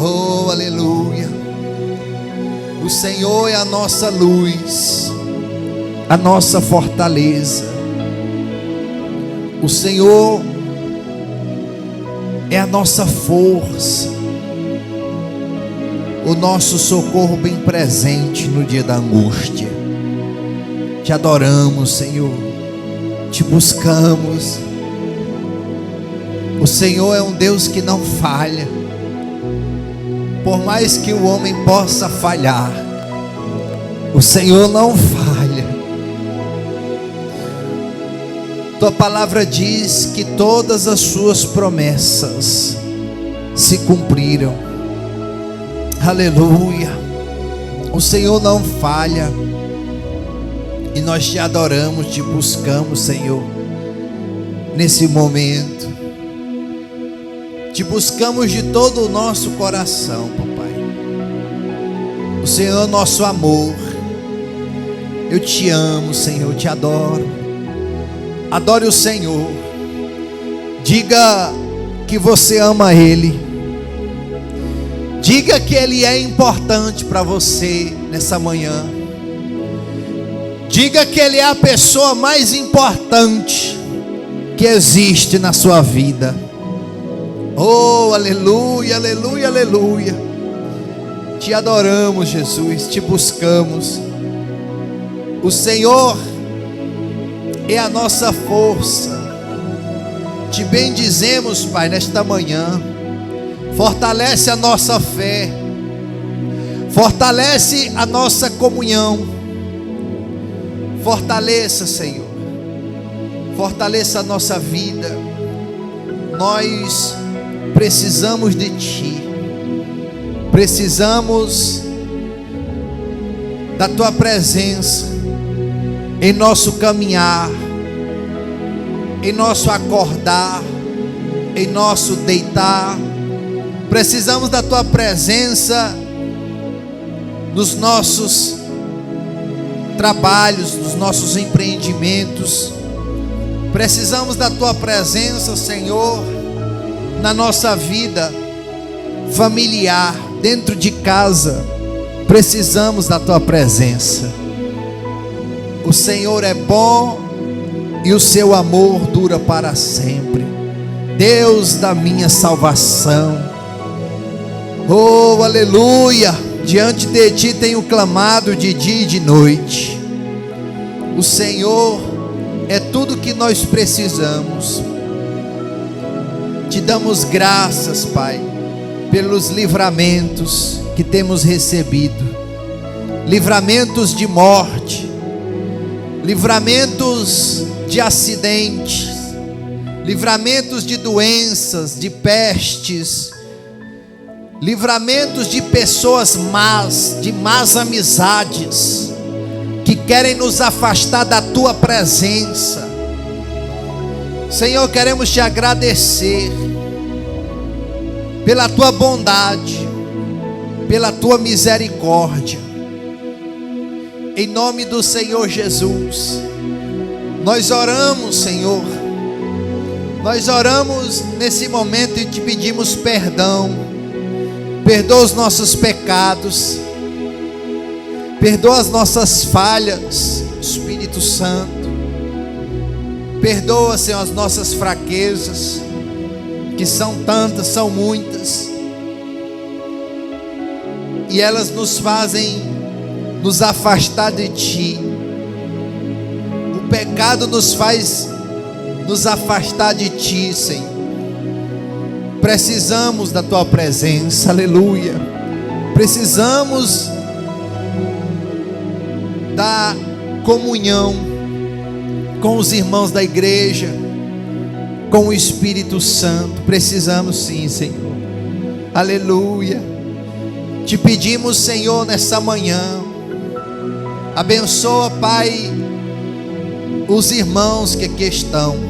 Oh, aleluia. O Senhor é a nossa luz, a nossa fortaleza. O Senhor é a nossa força, o nosso socorro bem presente no dia da angústia. Te adoramos, Senhor, te buscamos. O Senhor é um Deus que não falha. Por mais que o homem possa falhar, o Senhor não falha. Tua palavra diz que todas as suas promessas se cumpriram. Aleluia. O Senhor não falha. E nós te adoramos, te buscamos, Senhor, nesse momento. Te buscamos de todo o nosso coração, papai. O Senhor é nosso amor. Eu te amo, Senhor, eu te adoro. Adore o Senhor. Diga que você ama Ele. Diga que Ele é importante para você nessa manhã. Diga que Ele é a pessoa mais importante que existe na sua vida. Oh, aleluia, aleluia, aleluia. Te adoramos, Jesus, te buscamos. O Senhor é a nossa força. Te bendizemos, Pai, nesta manhã. Fortalece a nossa fé. Fortalece a nossa comunhão. Fortaleça, Senhor. Fortaleça a nossa vida. Nós precisamos de Ti. Precisamos da Tua presença em nosso caminhar, em nosso acordar, em nosso deitar. Precisamos da Tua presença nos nossos trabalhos, nos nossos empreendimentos. Precisamos da Tua presença, Senhor, na nossa vida familiar, dentro de casa. Precisamos da Tua presença. O Senhor é bom e o seu amor dura para sempre. Deus da minha salvação. Oh, aleluia. Diante de Ti tenho clamado de dia e de noite. O Senhor é tudo que nós precisamos. Te damos graças, Pai, pelos livramentos que temos recebido. Livramentos de morte, livramentos de acidentes, livramentos de doenças, de pestes, livramentos de pessoas más, de más amizades, que querem nos afastar da Tua presença. Senhor, queremos Te agradecer pela Tua bondade, pela Tua misericórdia. Em nome do Senhor Jesus, nós oramos, Senhor. Nós oramos nesse momento e Te pedimos perdão. Perdoa os nossos pecados, perdoa as nossas falhas, Espírito Santo. Perdoa, Senhor, as nossas fraquezas, que são tantas, são muitas, e elas nos fazem nos afastar de Ti. O pecado nos faz nos afastar de Ti, Senhor. Precisamos da Tua presença, aleluia. Precisamos da comunhão com os irmãos da igreja, com o Espírito Santo. Precisamos sim, Senhor. Aleluia. Te pedimos, Senhor, nessa manhã, abençoa, Pai, os irmãos que aqui estão.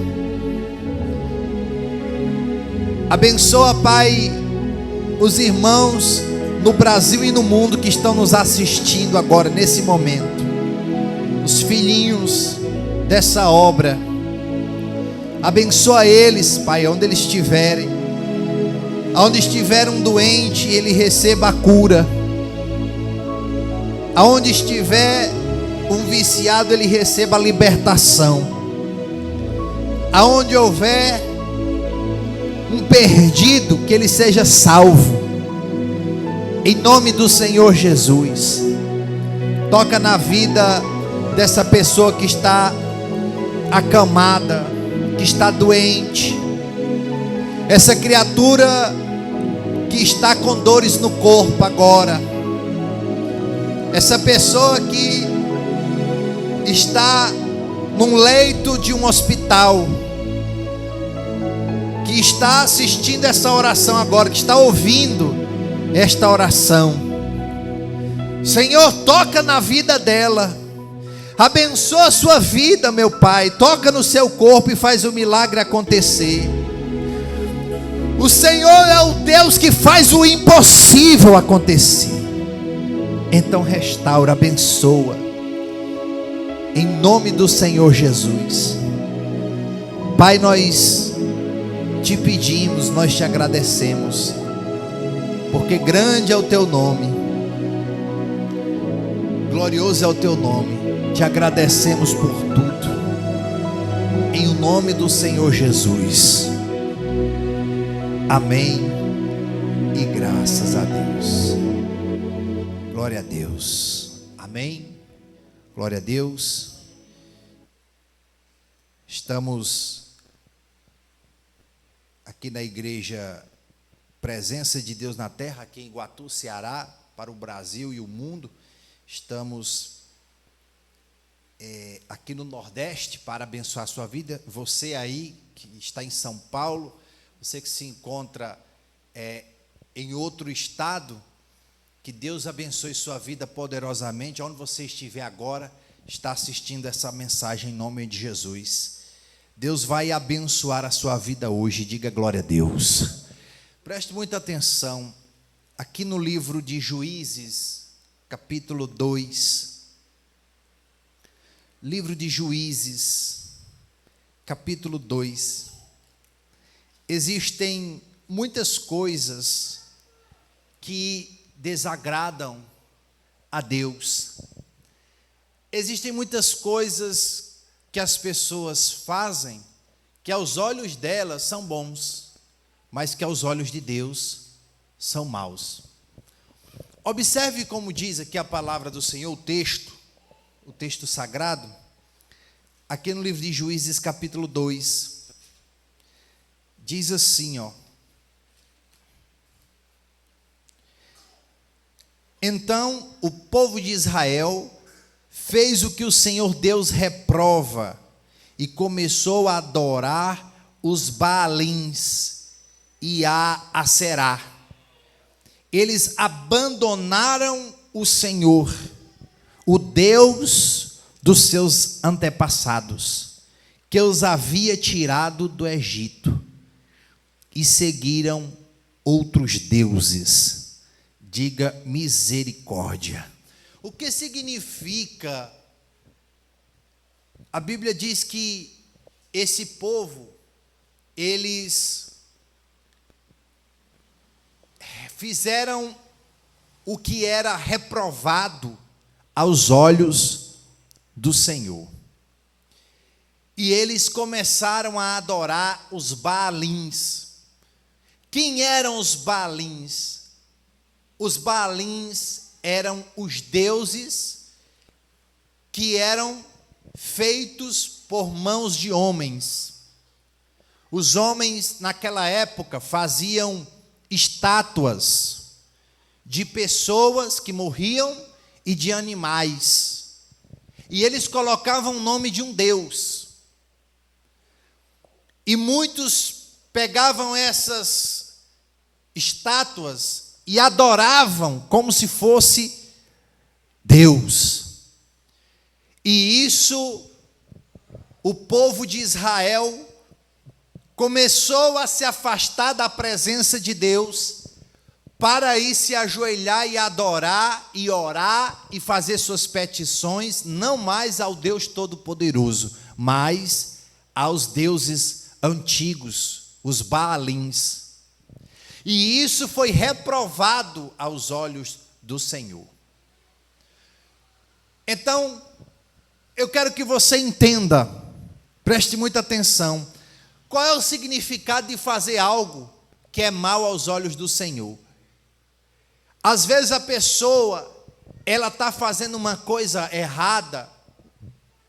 Abençoa, Pai, os irmãos no Brasil e no mundo que estão nos assistindo agora, nesse momento. Os filhinhos dessa obra. Abençoa eles, Pai, onde eles estiverem. Aonde estiver um doente, ele receba a cura. Aonde estiver um viciado, ele receba a libertação. Aonde houver um perdido, que ele seja salvo. Em nome do Senhor Jesus. Toca na vida dessa pessoa que está acamada, que está doente. Essa criatura que está com dores no corpo agora. Essa pessoa que está num leito de um hospital, que está assistindo essa oração agora, que está ouvindo esta oração. Senhor, toca na vida dela, abençoa a sua vida, meu Pai, toca no seu corpo e faz o milagre acontecer. O Senhor é o Deus que faz o impossível acontecer. Então restaura, abençoa, em nome do Senhor Jesus. Pai, nós te pedimos, nós te agradecemos, porque grande é o teu nome, glorioso é o teu nome. Te agradecemos por tudo, em o nome do Senhor Jesus. Amém e graças a Deus. Glória a Deus. Amém. Glória a Deus. Estamos aqui na igreja Presença de Deus na Terra, aqui em Iguatu, Ceará, para o Brasil e o mundo. Estamos aqui no Nordeste para abençoar a sua vida. Você aí que está em São Paulo, você que se encontra em outro estado, que Deus abençoe sua vida poderosamente. Onde você estiver agora, está assistindo essa mensagem em nome de Jesus. Deus vai abençoar a sua vida hoje. Diga glória a Deus. Preste muita atenção. Aqui no livro de Juízes, capítulo 2. Livro de Juízes, capítulo 2. Existem muitas coisas que desagradam a Deus. Existem muitas coisas que as pessoas fazem que aos olhos delas são bons, mas que aos olhos de Deus são maus. Observe como diz aqui a palavra do Senhor, o texto sagrado, aqui no livro de Juízes, capítulo 2. Diz assim, Então o povo de Israel fez o que o Senhor Deus reprova e começou a adorar os Baalins e a Aserá. Eles abandonaram o Senhor, o Deus dos seus antepassados, que os havia tirado do Egito, e seguiram outros deuses. Diga misericórdia. O que significa? A Bíblia diz que esse povo, eles fizeram o que era reprovado aos olhos do Senhor. E eles começaram a adorar os Baalins. Quem eram os Baalins? Os Baalins eram os deuses que eram feitos por mãos de homens. Os homens naquela época faziam estátuas de pessoas que morriam e de animais. E eles colocavam o nome de um deus. E muitos pegavam essas estátuas e adoravam como se fosse Deus. E isso, o povo de Israel começou a se afastar da presença de Deus para ir se ajoelhar e adorar e orar e fazer suas petições, não mais ao Deus Todo-Poderoso, mas aos deuses antigos, os Baalins. E isso foi reprovado aos olhos do Senhor. Então, eu quero que você entenda, preste muita atenção, qual é o significado de fazer algo que é mal aos olhos do Senhor. Às vezes a pessoa, ela está fazendo uma coisa errada,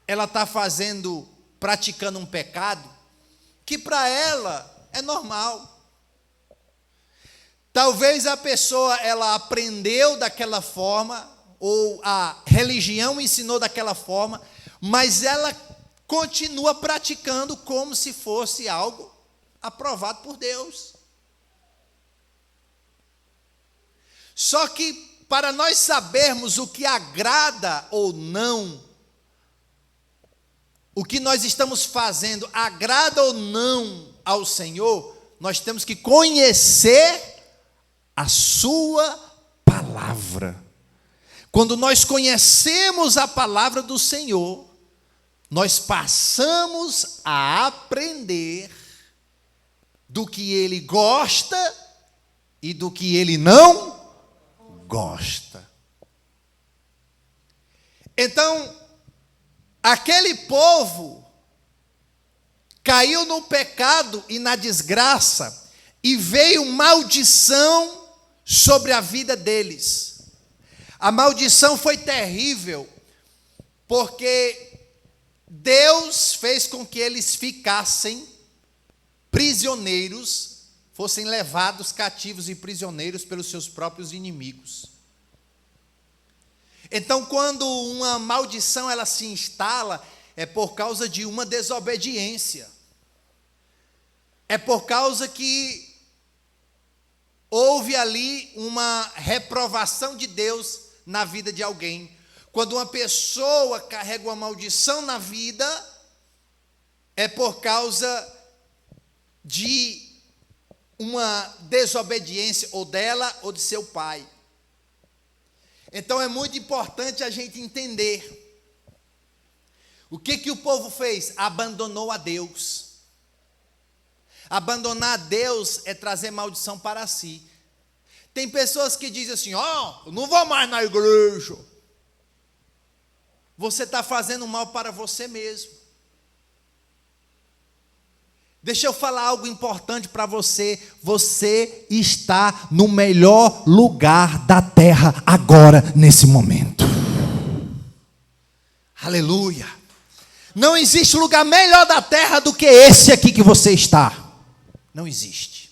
ela está praticando um pecado, que para ela é normal. Talvez a pessoa, ela aprendeu daquela forma, ou a religião ensinou daquela forma, mas ela continua praticando como se fosse algo aprovado por Deus. Só que para nós sabermos o que agrada ou não, o que nós estamos fazendo agrada ou não ao Senhor, nós temos que conhecer a sua palavra. Quando nós conhecemos a palavra do Senhor, nós passamos a aprender do que Ele gosta e do que Ele não gosta. Então, aquele povo caiu no pecado e na desgraça, e veio maldição sobre a vida deles. A maldição foi terrível, porque Deus fez com que eles ficassem prisioneiros, fossem levados cativos e prisioneiros pelos seus próprios inimigos. Então, quando uma maldição ela se instala, é por causa de uma desobediência. É por causa que houve ali uma reprovação de Deus na vida de alguém. Quando uma pessoa carrega uma maldição na vida, é por causa de uma desobediência ou dela ou de seu pai. Então é muito importante a gente entender. O que o povo fez? Abandonou a Deus. Abandonar a Deus é trazer maldição para si. Tem pessoas que dizem assim, eu não vou mais na igreja. Você está fazendo mal para você mesmo. Deixa eu falar algo importante para você. Você está no melhor lugar da terra agora, nesse momento. Aleluia. Não existe lugar melhor da terra do que esse aqui que você está. Não existe.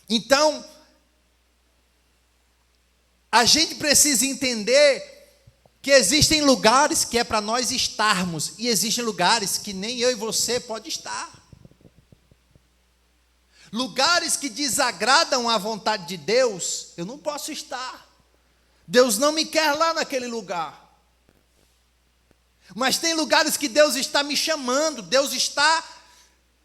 Então, a gente precisa entender que existem lugares que é para nós estarmos, e existem lugares que nem eu e você pode estar. Lugares que desagradam a vontade de Deus, eu não posso estar. Deus não me quer lá naquele lugar. Mas tem lugares que Deus está me chamando,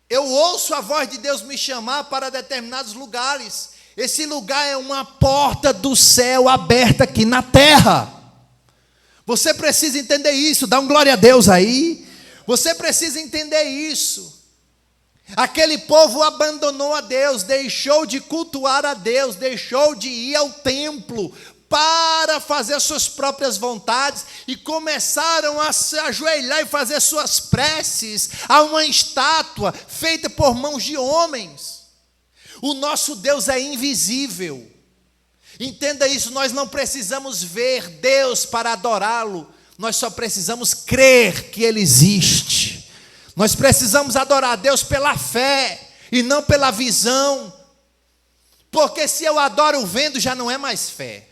eu ouço a voz de Deus me chamar para determinados lugares. Esse lugar é uma porta do céu aberta aqui na terra. Você precisa entender isso, dá um glória a Deus aí. Você precisa entender isso. Aquele povo abandonou a Deus, deixou de cultuar a Deus, deixou de ir ao templo para fazer suas próprias vontades e começaram a se ajoelhar e fazer suas preces a uma estátua feita por mãos de homens. O nosso Deus é invisível. Entenda isso, nós não precisamos ver Deus para adorá-lo, nós só precisamos crer que Ele existe. Nós precisamos adorar a Deus pela fé e não pela visão, porque se eu adoro vendo já não é mais fé.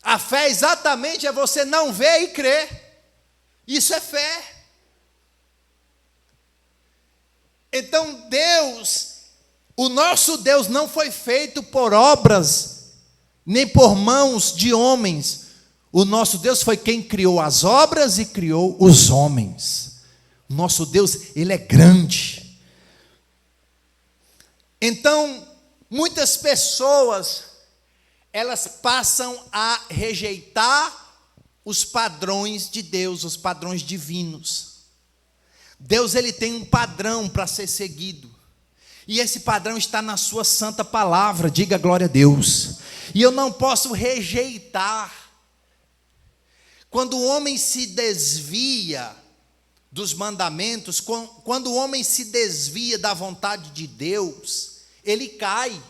A fé exatamente é você não ver e crer, isso é fé. Então o nosso Deus não foi feito por obras, nem por mãos de homens. O nosso Deus foi quem criou as obras e criou os homens. O nosso Deus, Ele é grande. Então, muitas pessoas, elas passam a rejeitar os padrões de Deus, os padrões divinos. Deus, Ele tem um padrão para ser seguido. E esse padrão está na sua santa palavra, diga glória a Deus. E eu não posso rejeitar. Quando o homem se desvia dos mandamentos, quando o homem se desvia da vontade de Deus, ele cai.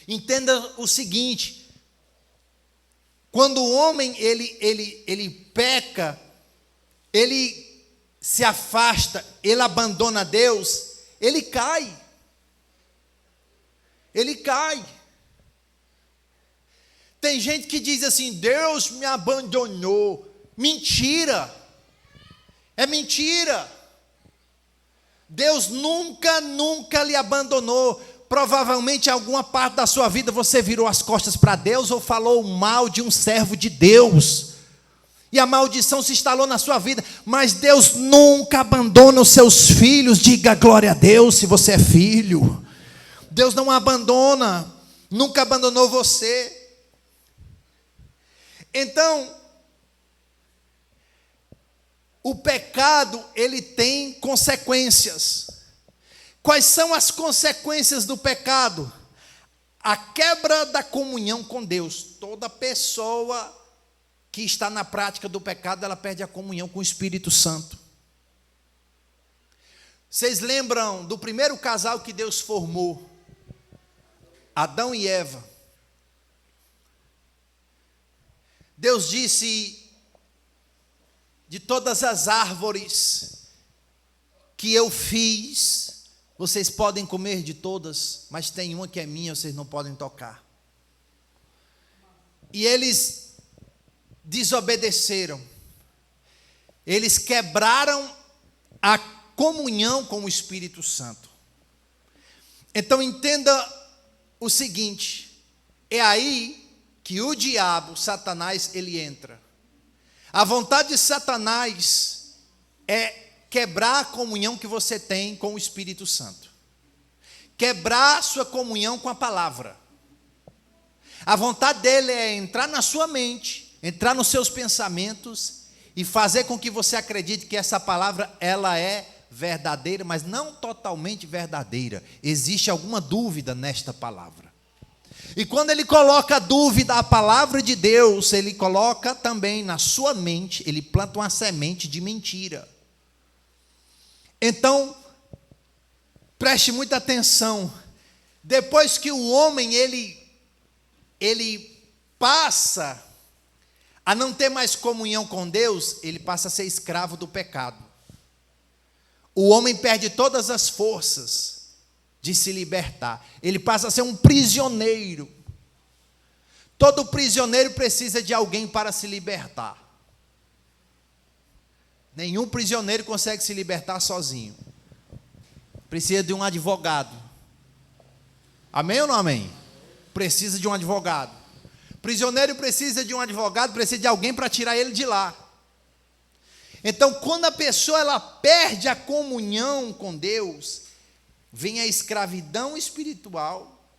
Entenda o seguinte: quando o homem ele peca, ele se afasta, ele abandona Deus, ele cai. Ele cai. Tem gente que diz assim: Deus me abandonou. Mentira. É mentira. Deus nunca lhe abandonou. Provavelmente em alguma parte da sua vida você virou as costas para Deus ou falou mal de um servo de Deus. E a maldição se instalou na sua vida. Mas Deus nunca abandona os seus filhos. Diga glória a Deus se você é filho. Deus não abandona. Nunca abandonou você. Então, o pecado, ele tem consequências. Quais são as consequências do pecado? A quebra da comunhão com Deus. Toda pessoa que está na prática do pecado, ela perde a comunhão com o Espírito Santo. Vocês lembram do primeiro casal que Deus formou? Adão e Eva. Deus disse: de todas as árvores que eu fiz, vocês podem comer de todas, mas tem uma que é minha, vocês não podem tocar. E eles desobedeceram. Eles quebraram a comunhão com o Espírito Santo. Então entenda o seguinte: é aí que o diabo, Satanás, ele entra. A vontade de Satanás é quebrar a comunhão que você tem com o Espírito Santo. Quebrar a sua comunhão com a palavra. A vontade dele é entrar na sua mente, entrar nos seus pensamentos e fazer com que você acredite que essa palavra, ela é verdadeira, mas não totalmente verdadeira. Existe alguma dúvida nesta palavra. E quando ele coloca dúvida à palavra de Deus, ele coloca também na sua mente, ele planta uma semente de mentira. Então, preste muita atenção. Depois que o homem, ele passa a não ter mais comunhão com Deus, ele passa a ser escravo do pecado. O homem perde todas as forças de se libertar. Ele passa a ser um prisioneiro. Todo prisioneiro precisa de alguém para se libertar. Nenhum prisioneiro consegue se libertar sozinho. Precisa de um advogado. Amém ou não amém? Precisa de um advogado. Prisioneiro precisa de um advogado, precisa de alguém para tirar ele de lá. Então, quando a pessoa ela perde a comunhão com Deus, vem a escravidão espiritual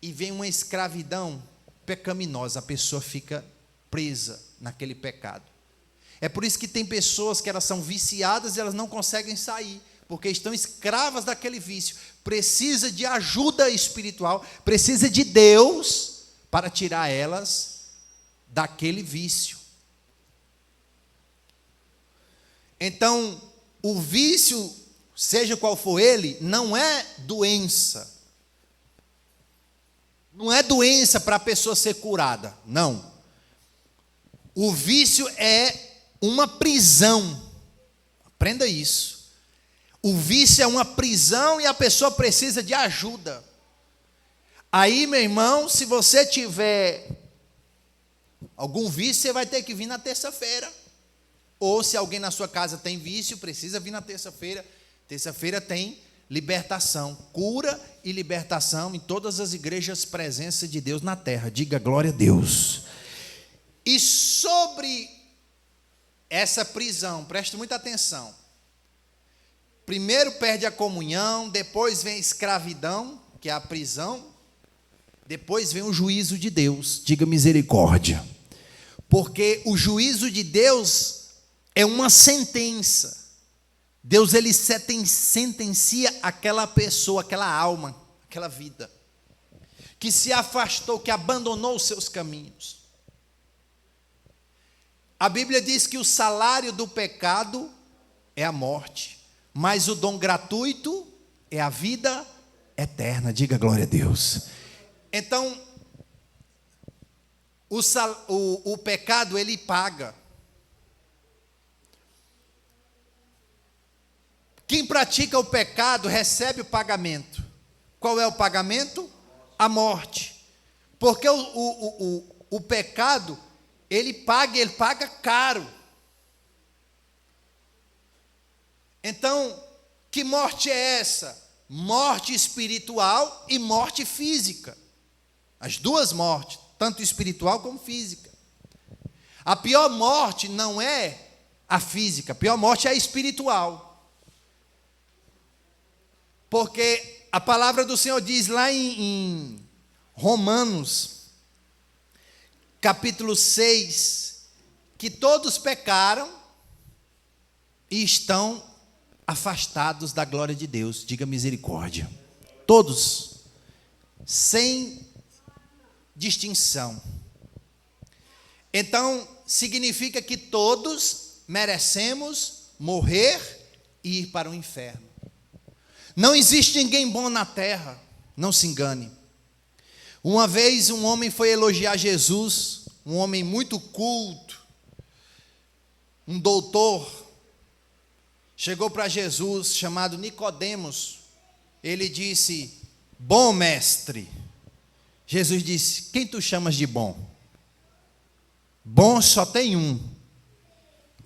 e vem uma escravidão pecaminosa. A pessoa fica presa naquele pecado. É por isso que tem pessoas que elas são viciadas e elas não conseguem sair, porque estão escravas daquele vício. Precisa de ajuda espiritual, precisa de Deus para tirar elas daquele vício. Então, o vício, seja qual for ele, não é doença. Não é doença para a pessoa ser curada, não. O vício é uma prisão. Aprenda isso. O vício é uma prisão e a pessoa precisa de ajuda. Aí, meu irmão, se você tiver algum vício, você vai ter que vir na terça-feira. Ou se alguém na sua casa tem vício, precisa vir na terça-feira. Terça-feira tem libertação, cura e libertação em todas as igrejas presença de Deus na terra. Diga glória a Deus. E sobre essa prisão, preste muita atenção. Primeiro perde a comunhão, depois vem a escravidão, que é a prisão, depois vem o juízo de Deus. Diga misericórdia. Porque o juízo de Deus é uma sentença. Deus, ele sentencia aquela pessoa, aquela alma, aquela vida, que se afastou, que abandonou os seus caminhos. A Bíblia diz que o salário do pecado é a morte, mas o dom gratuito é a vida eterna. Diga glória a Deus. Então, o pecado, ele paga. Quem pratica o pecado recebe o pagamento. Qual é o pagamento? A morte. Porque o pecado, ele paga caro. Então, que morte é essa? Morte espiritual e morte física. As duas mortes, tanto espiritual como física. A pior morte não é a física, a pior morte é a espiritual. Porque a palavra do Senhor diz lá em Romanos, capítulo 6, que todos pecaram e estão afastados da glória de Deus. Diga misericórdia. Todos, sem distinção. Então, significa que todos merecemos morrer e ir para o inferno. Não existe ninguém bom na terra, não se engane. Uma vez um homem foi elogiar Jesus, um homem muito culto, um doutor, chegou para Jesus, chamado Nicodemos. Ele disse: bom mestre. Jesus disse: quem tu chamas de bom? Bom só tem um,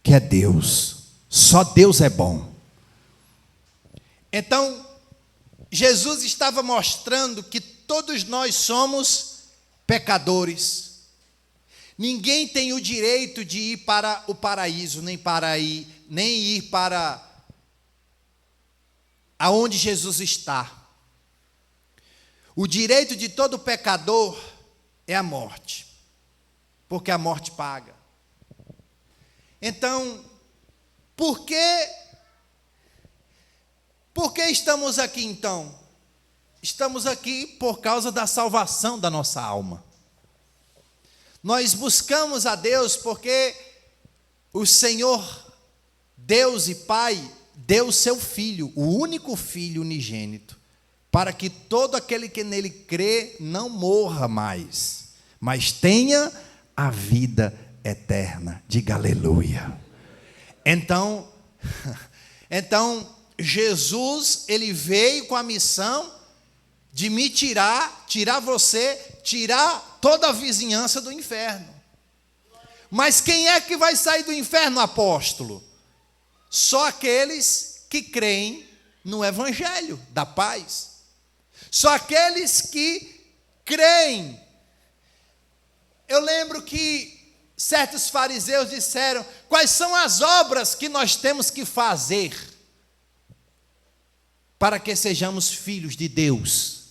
que é Deus. Só Deus é bom. Então, Jesus estava mostrando que todos nós somos pecadores. Ninguém tem o direito de ir para o paraíso, nem ir para aonde Jesus está. O direito de todo pecador é a morte, porque a morte paga. Então, por que estamos aqui então? Estamos aqui por causa da salvação da nossa alma. Nós buscamos a Deus porque o Senhor, Deus e Pai, deu o seu Filho, o único Filho unigênito, para que todo aquele que nele crê não morra mais, mas tenha a vida eterna. Diga aleluia. Então, Jesus, ele veio com a missão de me tirar você, tirar toda a vizinhança do inferno. Mas quem é que vai sair do inferno, apóstolo? Só aqueles que creem no Evangelho da paz. Só aqueles que creem. Eu lembro que certos fariseus disseram: quais são as obras que nós temos que fazer para que sejamos filhos de Deus?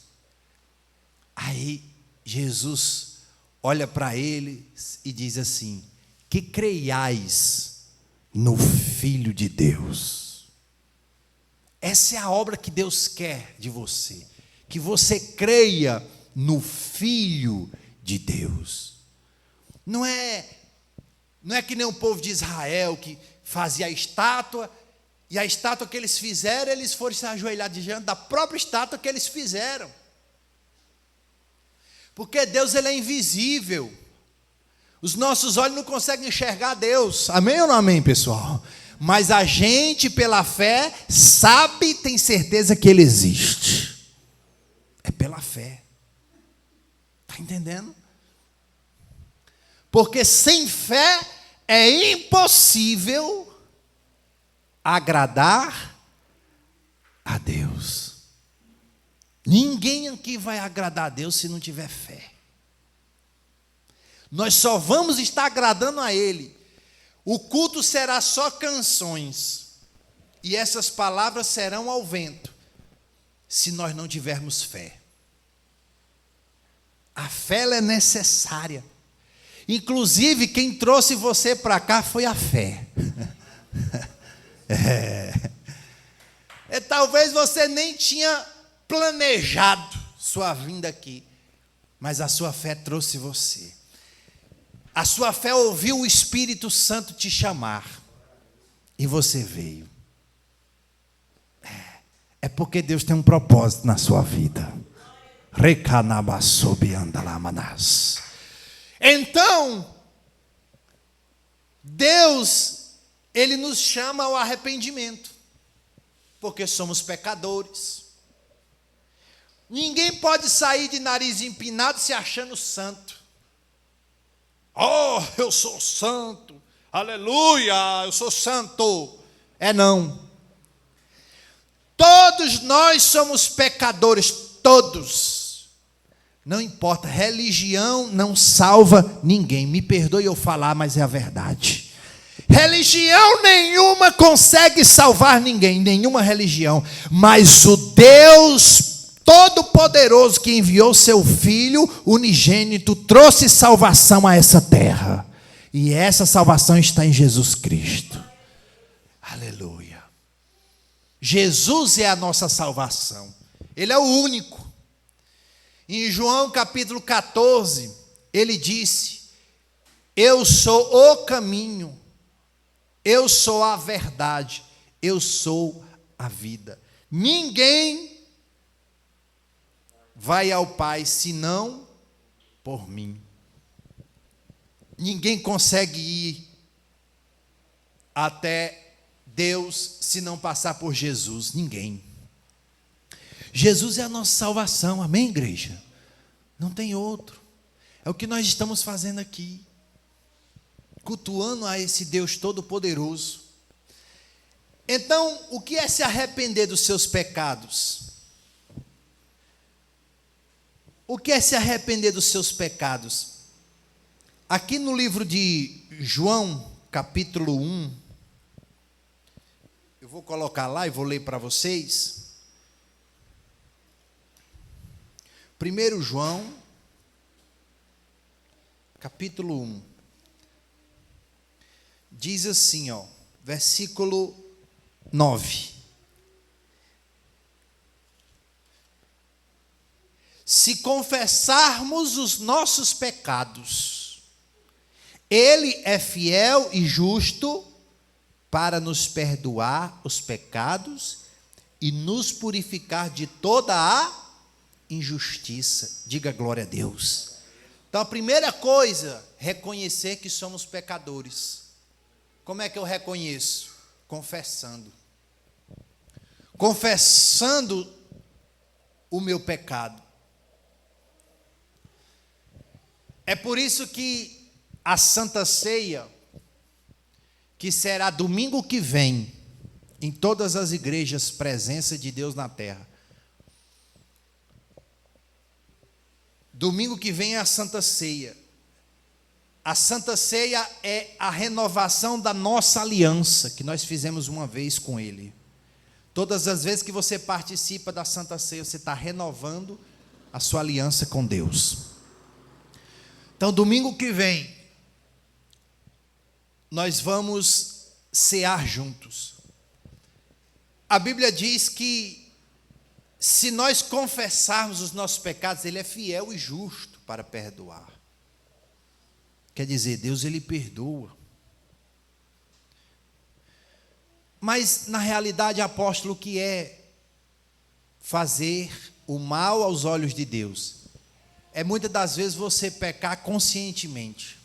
Aí Jesus olha para eles e diz assim: que creiais no Filho de Deus. Essa é a obra que Deus quer de você, que você creia no Filho de Deus. Não é que nem o povo de Israel que fazia a estátua, e a estátua que eles fizeram, eles foram se ajoelhar diante da própria estátua que eles fizeram. Porque Deus, ele é invisível. Os nossos olhos não conseguem enxergar Deus. Amém ou não amém, pessoal? Mas a gente, pela fé, sabe, tem certeza que ele existe. É pela fé. Está entendendo? Porque sem fé é impossível agradar a Deus. Ninguém aqui vai agradar a Deus se não tiver fé. Nós só vamos estar agradando a Ele. O culto será só canções, e essas palavras serão ao vento, se nós não tivermos fé. A fé, ela é necessária. Inclusive, quem trouxe você para cá foi a fé. E talvez você nem tinha planejado sua vinda aqui, mas a sua fé trouxe você. A sua fé ouviu o Espírito Santo te chamar e você veio. É porque Deus tem um propósito na sua vida. Então, Deus, Ele nos chama ao arrependimento, porque somos pecadores. Ninguém pode sair de nariz empinado se achando santo. Oh, eu sou santo, aleluia, eu sou santo. Não. Todos nós somos pecadores, todos. Não importa, religião não salva ninguém. Me perdoe eu falar, mas é a verdade. Religião nenhuma consegue salvar ninguém, nenhuma religião. Mas o Deus Todo-Poderoso que enviou seu Filho unigênito trouxe salvação a essa terra. E essa salvação está em Jesus Cristo. Aleluia. Jesus é a nossa salvação. Ele é o único. Em João capítulo 14, ele disse: eu sou o caminho, eu sou a verdade, eu sou a vida. Ninguém vai ao Pai senão por mim. Ninguém consegue ir até Deus se não passar por Jesus. Ninguém. Jesus é a nossa salvação, amém, igreja? Não tem outro. É o que nós estamos fazendo aqui, cultuando a esse Deus Todo-Poderoso. Então, o que é se arrepender dos seus pecados? O que é se arrepender dos seus pecados? Aqui no livro de João, capítulo 1, eu vou colocar lá e vou ler para vocês. 1 João, capítulo 1, diz assim, versículo 9. Se confessarmos os nossos pecados, Ele é fiel e justo para nos perdoar os pecados e nos purificar de toda a injustiça. Diga glória a Deus. Então a primeira coisa, reconhecer que somos pecadores. Como é que eu reconheço? Confessando. Confessando o meu pecado. É por isso que a Santa Ceia, que será domingo que vem, em todas as igrejas, presença de Deus na terra. Domingo que vem é a Santa Ceia. A Santa Ceia é a renovação da nossa aliança, que nós fizemos uma vez com Ele. Todas as vezes que você participa da Santa Ceia, você está renovando a sua aliança com Deus. Então, domingo que vem, nós vamos cear juntos. A Bíblia diz que, se nós confessarmos os nossos pecados, Ele é fiel e justo para perdoar. Quer dizer, Deus, Ele perdoa. Mas, na realidade, apóstolo, o que é fazer o mal aos olhos de Deus? É muitas das vezes você pecar conscientemente.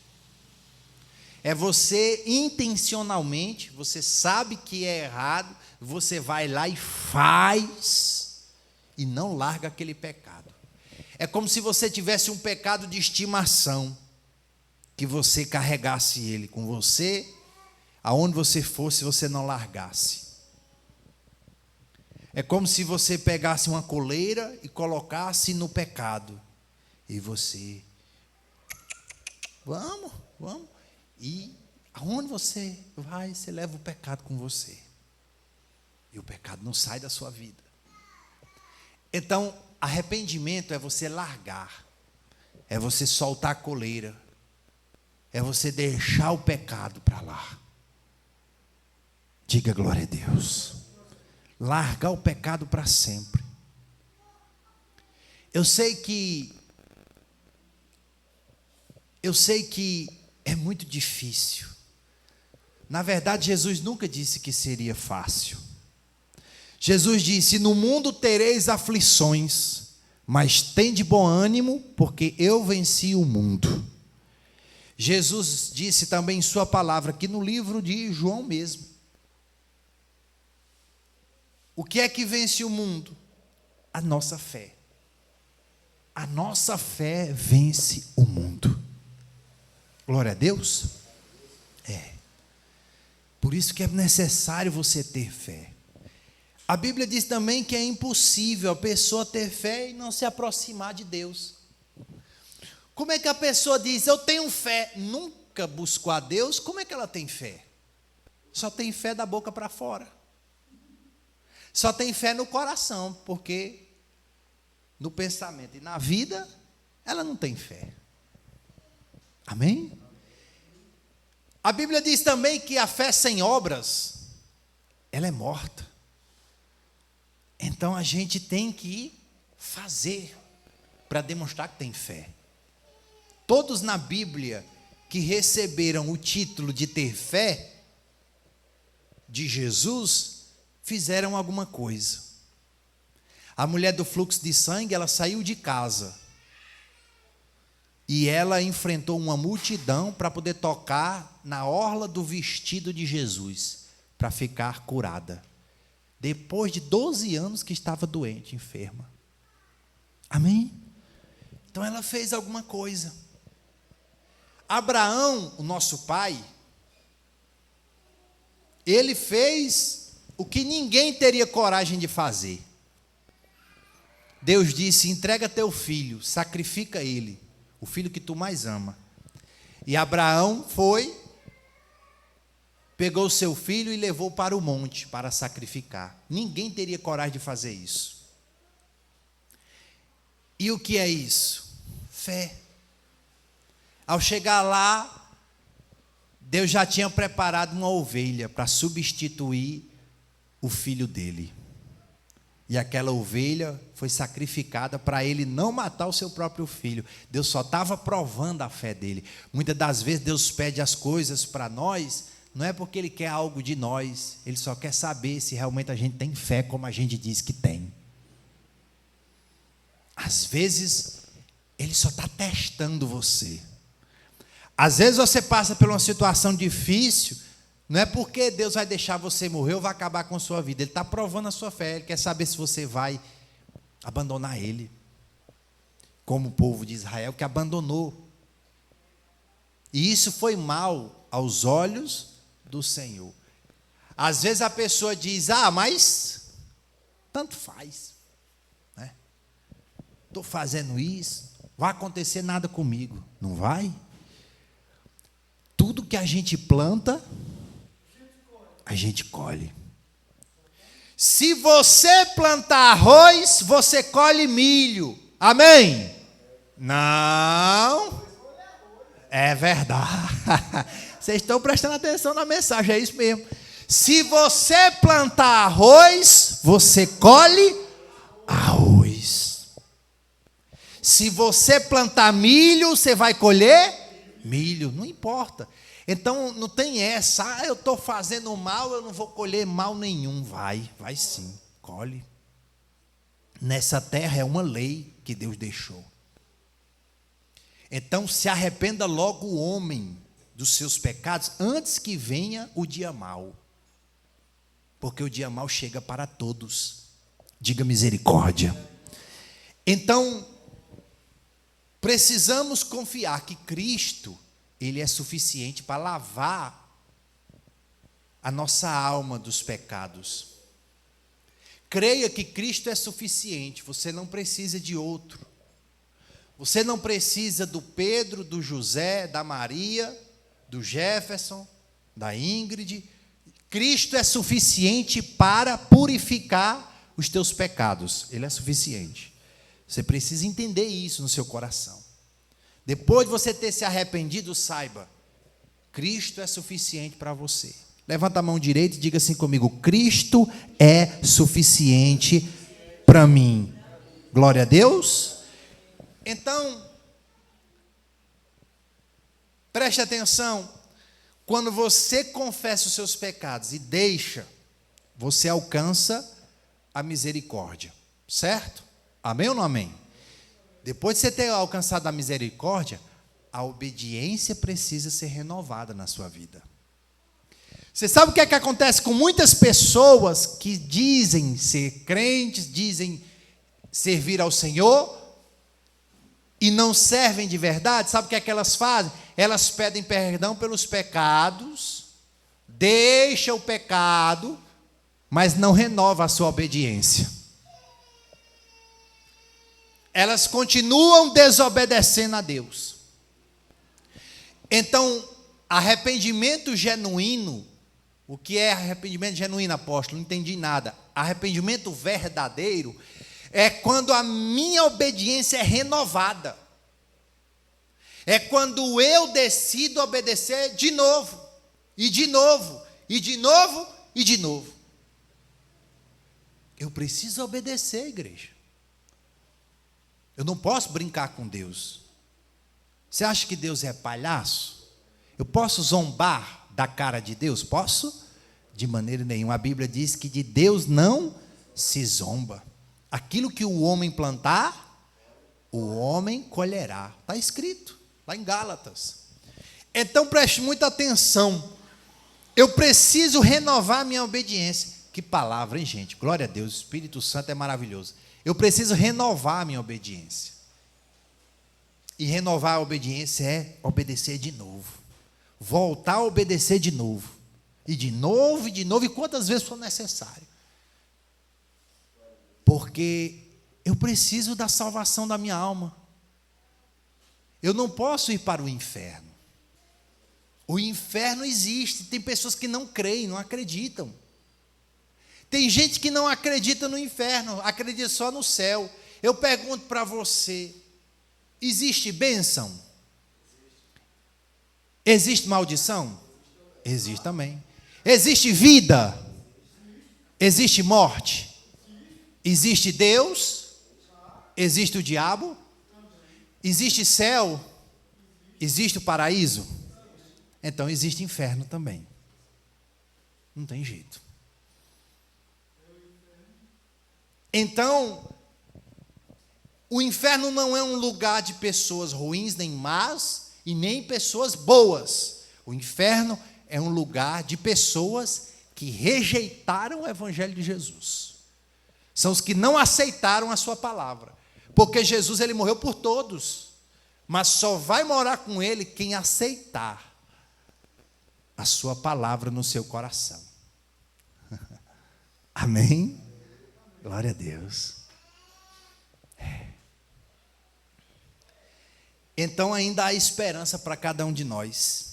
É você intencionalmente, você sabe que é errado, você vai lá e faz, e não larga aquele pecado. É como se você tivesse um pecado de estimação, que você carregasse ele com você, aonde você fosse, você não largasse. É como se você pegasse uma coleira e colocasse no pecado. E você, vamos. E aonde você vai, você leva o pecado com você. E o pecado não sai da sua vida. Então, arrependimento é você largar. É você soltar a coleira. É você deixar o pecado para lá. Diga glória a Deus. largar o pecado para sempre. Eu sei que é muito difícil. Na verdade, Jesus nunca disse que seria fácil. Jesus disse: no mundo tereis aflições, mas tende bom ânimo, porque eu venci o mundo. Jesus disse também em sua palavra, aqui no livro de João mesmo. O que é que vence o mundo? A nossa fé. A nossa fé vence o mundo. Glória a Deus. Por isso que é necessário você ter fé. A Bíblia diz também que é impossível a pessoa ter fé e não se aproximar de Deus. Como é que a pessoa diz, eu tenho fé, nunca buscou a Deus? Como é que ela tem fé? Só tem fé da boca para fora. Só tem fé no coração, porque no pensamento e na vida, ela não tem fé. Amém? A Bíblia diz também que a fé sem obras, ela é morta. Então a gente tem que fazer para demonstrar que tem fé. Todos na Bíblia que receberam o título de ter fé de Jesus, fizeram alguma coisa. A mulher do fluxo de sangue, ela saiu de casa. E ela enfrentou uma multidão para poder tocar na orla do vestido de Jesus, para ficar curada. Depois de 12 anos que estava doente, enferma. Amém? Então ela fez alguma coisa. Abraão, o nosso pai, ele fez o que ninguém teria coragem de fazer. Deus disse, entrega teu filho, sacrifica ele, o filho que tu mais ama. E Abraão foi, pegou o seu filho e levou para o monte para sacrificar. Ninguém teria coragem de fazer isso. E o que é isso? Fé. Ao chegar lá, Deus já tinha preparado uma ovelha para substituir o filho dele. E aquela ovelha foi sacrificada para ele não matar o seu próprio filho. Deus só estava provando a fé dele. Muitas das vezes Deus pede as coisas para nós, não é porque Ele quer algo de nós, Ele só quer saber se realmente a gente tem fé como a gente diz que tem. Às vezes, Ele só está testando você. Às vezes você passa por uma situação difícil, não é porque Deus vai deixar você morrer ou vai acabar com a sua vida. Ele está provando a sua fé, Ele quer saber se você vai abandonar Ele. Como o povo de Israel que abandonou. E isso foi mal aos olhos do Senhor. Às vezes a pessoa diz, mas tanto faz. Estou fazendo isso, vai acontecer nada comigo. Não vai? Tudo que a gente planta, a gente colhe. Se você plantar arroz, você colhe milho. Amém? Não. É verdade. Vocês estão prestando atenção na mensagem, é isso mesmo. Se você plantar arroz, você colhe arroz. Se você plantar milho, você vai colher milho, não importa. Então não tem essa, eu estou fazendo mal, eu não vou colher mal nenhum. Vai sim, colhe. Nessa terra é uma lei que Deus deixou. Então se arrependa logo o homem dos seus pecados, antes que venha o dia mau. Porque o dia mau chega para todos. Diga misericórdia. Então, precisamos confiar que Cristo, Ele é suficiente para lavar a nossa alma dos pecados. Creia que Cristo é suficiente, você não precisa de outro. Você não precisa do Pedro, do José, da Maria, do Jefferson, da Ingrid. Cristo é suficiente para purificar os teus pecados. Ele é suficiente. Você precisa entender isso no seu coração. Depois de você ter se arrependido, saiba, Cristo é suficiente para você. Levanta a mão direita e diga assim comigo: Cristo é suficiente para mim. Glória a Deus. Então, preste atenção. Quando você confessa os seus pecados e deixa, você alcança a misericórdia. Certo? Amém ou não amém? Depois de você ter alcançado a misericórdia, a obediência precisa ser renovada na sua vida. Você sabe o que é que acontece com muitas pessoas que dizem ser crentes, dizem servir ao Senhor e não servem de verdade? Sabe o que é que elas fazem? Elas pedem perdão pelos pecados, deixam o pecado, mas não renovam a sua obediência. Elas continuam desobedecendo a Deus. Então, arrependimento genuíno. O que é arrependimento genuíno, apóstolo? Não entendi nada. Arrependimento verdadeiro é quando a minha obediência é renovada. É quando eu decido obedecer de novo, e de novo, e de novo, e de novo. Eu preciso obedecer, igreja. Eu não posso brincar com Deus. Você acha que Deus é palhaço? Eu posso zombar da cara de Deus? Posso? De maneira nenhuma. A Bíblia diz que de Deus não se zomba. Aquilo que o homem plantar, o homem colherá. Está escrito lá em Gálatas. Então preste muita atenção. Eu preciso renovar minha obediência. Que palavra, hein, gente? Glória a Deus, o Espírito Santo é maravilhoso. Eu preciso renovar minha obediência. E renovar a obediência é obedecer de novo. Voltar a obedecer de novo. E de novo, e quantas vezes for necessário. Porque eu preciso da salvação da minha alma. Eu não posso ir para o inferno. O inferno existe. Tem pessoas que não creem, não acreditam. Tem gente que não acredita no inferno, acredita só no céu. Eu pergunto para você: existe bênção? Existe maldição? Existe também. Existe vida? Existe morte? Existe Deus? Existe o diabo? Existe céu? Existe o paraíso? Então existe inferno também. Não tem jeito. Então, o inferno não é um lugar de pessoas ruins, nem más, e nem pessoas boas. O inferno é um lugar de pessoas que rejeitaram o Evangelho de Jesus. São os que não aceitaram a sua palavra. Porque Jesus, ele morreu por todos. Mas só vai morar com ele quem aceitar a sua palavra no seu coração. Amém? Glória a Deus. Então ainda há esperança para cada um de nós.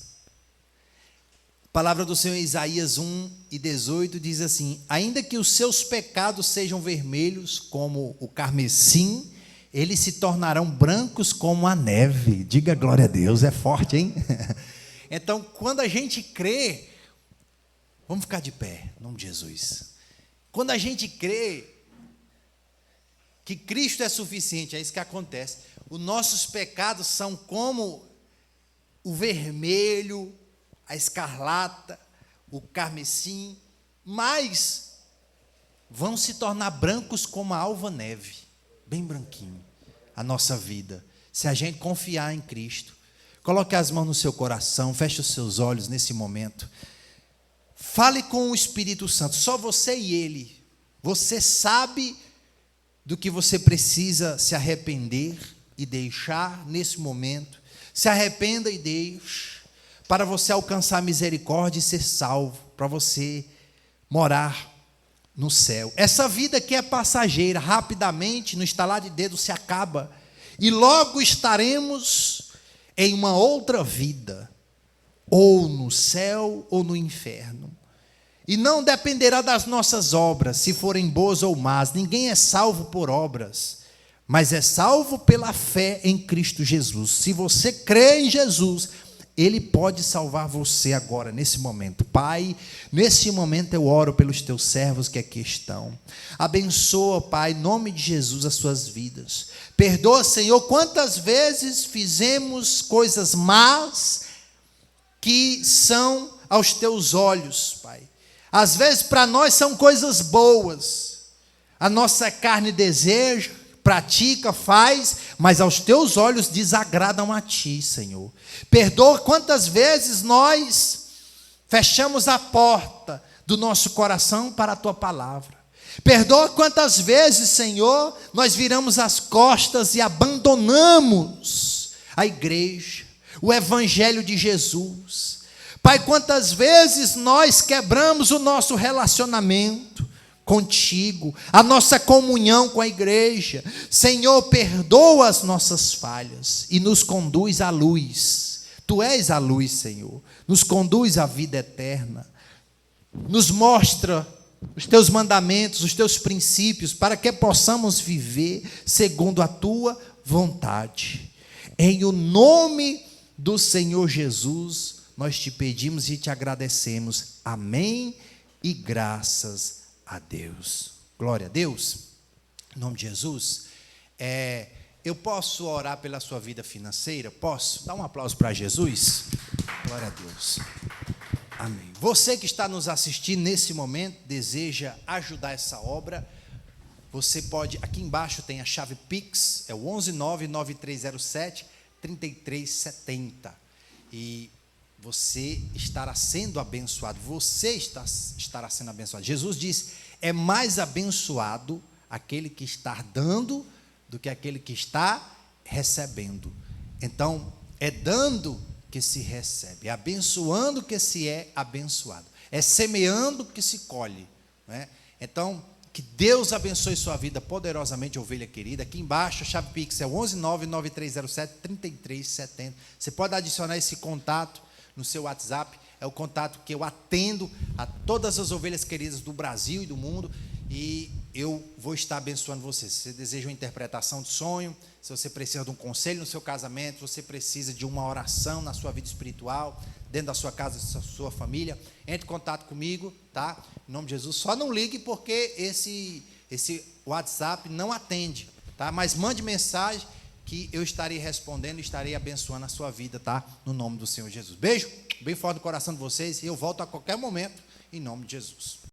A palavra do Senhor em Isaías 1:18 diz assim: ainda que os seus pecados sejam vermelhos como o carmesim, eles se tornarão brancos como a neve. Diga glória a Deus, é forte, hein? Então, quando a gente crê, vamos ficar de pé, em nome de Jesus. Quando a gente crê que Cristo é suficiente, é isso que acontece. Os nossos pecados são como o vermelho, a escarlata, o carmesim, mas vão se tornar brancos como a alva neve, bem branquinho, a nossa vida, se a gente confiar em Cristo. Coloque as mãos no seu coração, feche os seus olhos nesse momento. Fale com o Espírito Santo, só você e Ele. Você sabe do que você precisa se arrepender e deixar nesse momento. Se arrependa e deixe, para você alcançar a misericórdia e ser salvo, para você morar no céu. Essa vida que é passageira, rapidamente, no estalar de dedo se acaba, e logo estaremos em uma outra vida, ou no céu ou no inferno. E não dependerá das nossas obras, se forem boas ou más. Ninguém é salvo por obras, mas é salvo pela fé em Cristo Jesus. Se você crê em Jesus, Ele pode salvar você agora, nesse momento. Pai, nesse momento eu oro pelos teus servos que aqui estão. Abençoa, Pai, em nome de Jesus, as suas vidas. Perdoa, Senhor, quantas vezes fizemos coisas más que são aos teus olhos, Pai. Às vezes para nós são coisas boas. A nossa carne deseja, pratica, faz, mas aos teus olhos desagradam a ti, Senhor. Perdoa quantas vezes nós fechamos a porta do nosso coração para a tua palavra. Perdoa quantas vezes, Senhor, nós viramos as costas e abandonamos a igreja, o evangelho de Jesus. Pai, quantas vezes nós quebramos o nosso relacionamento contigo, a nossa comunhão com a igreja. Senhor, perdoa as nossas falhas e nos conduz à luz. Tu és a luz, Senhor. Nos conduz à vida eterna. Nos mostra os teus mandamentos, os teus princípios, para que possamos viver segundo a tua vontade. Em o nome do Senhor Jesus, nós te pedimos e te agradecemos. Amém e graças a Deus. Glória a Deus. Em nome de Jesus. Eu posso orar pela sua vida financeira? Posso? Dá um aplauso para Jesus. Glória a Deus. Amém. Você que está nos assistindo nesse momento, deseja ajudar essa obra, você pode, aqui embaixo tem a chave Pix, é o 1199307-3370. E você estará sendo abençoado, estará sendo abençoado. Jesus diz, é mais abençoado aquele que está dando do que aquele que está recebendo. Então, é dando que se recebe, é abençoando que se é abençoado, é semeando que se colhe, né? Então, que Deus abençoe sua vida poderosamente, ovelha querida. Aqui embaixo, a chave Pix é 1199307-3370. Você pode adicionar esse contato no seu WhatsApp, é o contato que eu atendo a todas as ovelhas queridas do Brasil e do mundo, e eu vou estar abençoando você. Se você deseja uma interpretação de sonho, se você precisa de um conselho no seu casamento, se você precisa de uma oração na sua vida espiritual, dentro da sua casa, da sua família, entre em contato comigo, tá? Em nome de Jesus. Só não ligue porque esse WhatsApp não atende, tá? Mas mande mensagem que eu estarei respondendo e estarei abençoando a sua vida, tá? No nome do Senhor Jesus. Beijo, bem forte no coração de vocês, e eu volto a qualquer momento, em nome de Jesus.